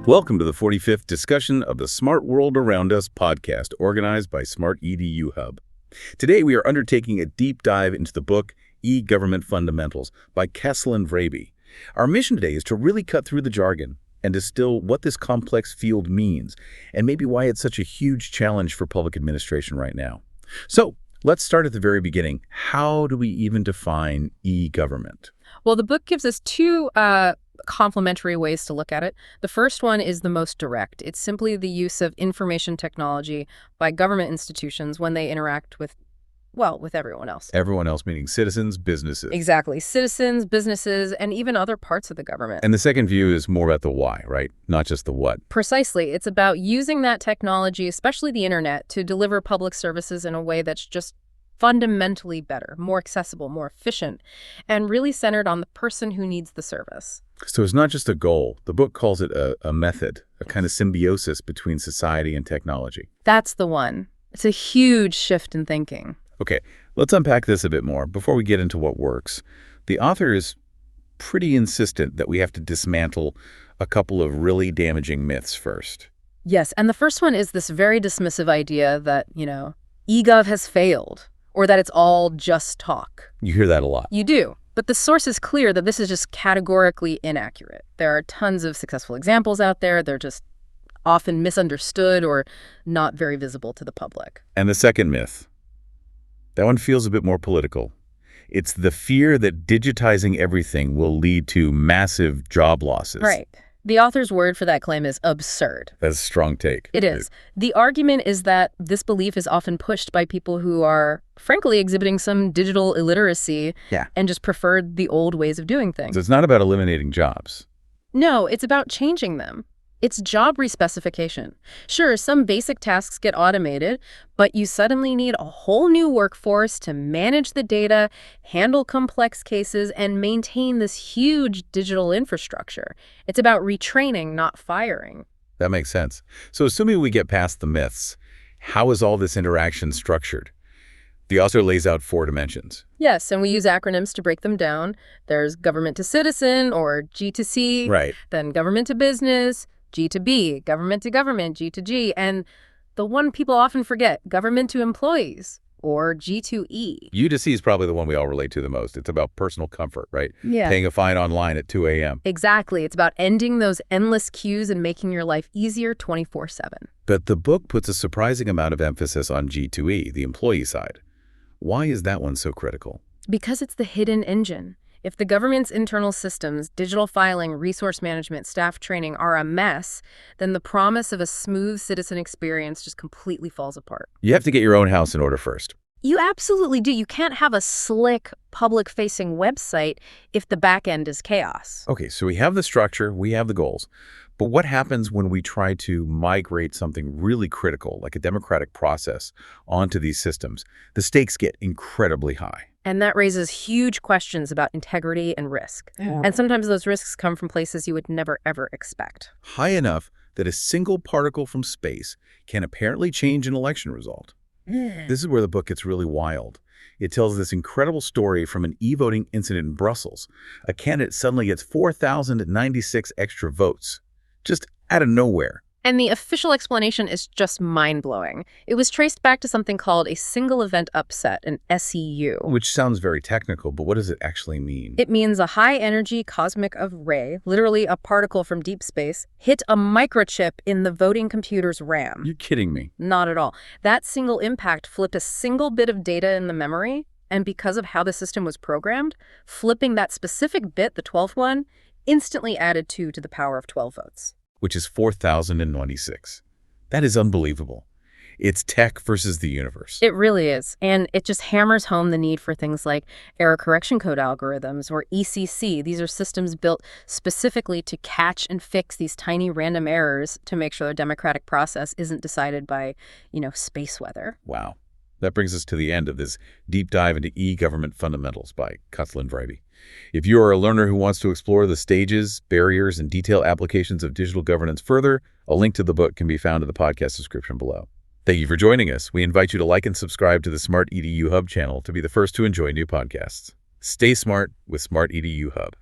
Welcome to the 45th discussion of the Smart World Around Us podcast, organized by Smart-EDU Hub. Today, we are undertaking a deep dive into the book E-Government Fundamentals by Kessel and Vrabey. Our mission today is to really cut through the jargon and distill what this complex field means, and maybe why it's such a huge challenge for public administration right now. So, let's start at the very beginning. How do we even define e-government? Well, the book gives us two complementary ways to look at it. The first one is the most direct. It's simply the use of information technology by government institutions when they interact with everyone else. Everyone else meaning citizens, businesses. Exactly. Citizens, businesses, and even other parts of the government. And the second view is more about the why, right? Not just the what. Precisely. It's about using that technology, especially the internet, to deliver public services in a way that's just fundamentally better, more accessible, more efficient, and really centered on the person who needs the service. So it's not just a goal. The book calls it a method, a kind of symbiosis between society and technology. That's the one. It's a huge shift in thinking. Okay, let's unpack this a bit more before we get into what works. The author is pretty insistent that we have to dismantle a couple of really damaging myths first. Yes, and the first one is this very dismissive idea that, eGov has failed, or that it's all just talk. You hear that a lot. You do. But the source is clear that this is just categorically inaccurate. There are tons of successful examples out there. They're just often misunderstood or not very visible to the public. And the second myth, that one feels a bit more political. It's the fear that digitizing everything will lead to massive job losses. Right. The author's word for that claim is absurd. That's a strong take. It is. The argument is that this belief is often pushed by people who are, frankly, exhibiting some digital illiteracy and just prefer the old ways of doing things. So it's not about eliminating jobs. No, it's about changing them. It's job respecification. Sure, some basic tasks get automated, but you suddenly need a whole new workforce to manage the data, handle complex cases, and maintain this huge digital infrastructure. It's about retraining, not firing. That makes sense. So assuming we get past the myths, how is all this interaction structured? The author lays out 4 dimensions. Yes, and we use acronyms to break them down. There's government to citizen, or G to C. Right. Then government to business, G to B, government to government, G to G, and the one people often forget, government to employees, or G to E. U to C is probably the one we all relate to the most. It's about personal comfort, right? Yeah. Paying a fine online at 2 a.m. Exactly. It's about ending those endless queues and making your life easier 24/7. But the book puts a surprising amount of emphasis on G to E, the employee side. Why is that one so critical? Because it's the hidden engine. If the government's internal systems, digital filing, resource management, staff training are a mess, then the promise of a smooth citizen experience just completely falls apart. You have to get your own house in order first. You absolutely do. You can't have a slick, public-facing website if the back end is chaos. Okay, so we have the structure, we have the goals. But what happens when we try to migrate something really critical, like a democratic process, onto these systems? The stakes get incredibly high. And that raises huge questions about integrity and risk. Yeah. And sometimes those risks come from places you would never, ever expect. High enough that a single particle from space can apparently change an election result. This is where the book gets really wild. It tells this incredible story from an e-voting incident in Brussels. A candidate suddenly gets 4,096 extra votes, just out of nowhere. And the official explanation is just mind-blowing. It was traced back to something called a single event upset, an SEU. Which sounds very technical, but what does it actually mean? It means a high-energy cosmic ray, literally a particle from deep space, hit a microchip in the voting computer's RAM. You're kidding me. Not at all. That single impact flipped a single bit of data in the memory, and because of how the system was programmed, flipping that specific bit, the 12th one, instantly added 2 to the power of 12 votes. Which is 4,096. That is unbelievable. It's tech versus the universe. It really is. And it just hammers home the need for things like error correction code algorithms or ECC. These are systems built specifically to catch and fix these tiny random errors to make sure the democratic process isn't decided by, space weather. Wow. That brings us to the end of this deep dive into e-government fundamentals by Kessel and Vrabey. If you are a learner who wants to explore the stages, barriers, and detailed applications of digital governance further, a link to the book can be found in the podcast description below. Thank you for joining us. We invite you to like and subscribe to the Smart-EDU Hub channel to be the first to enjoy new podcasts. Stay smart with Smart-EDU Hub.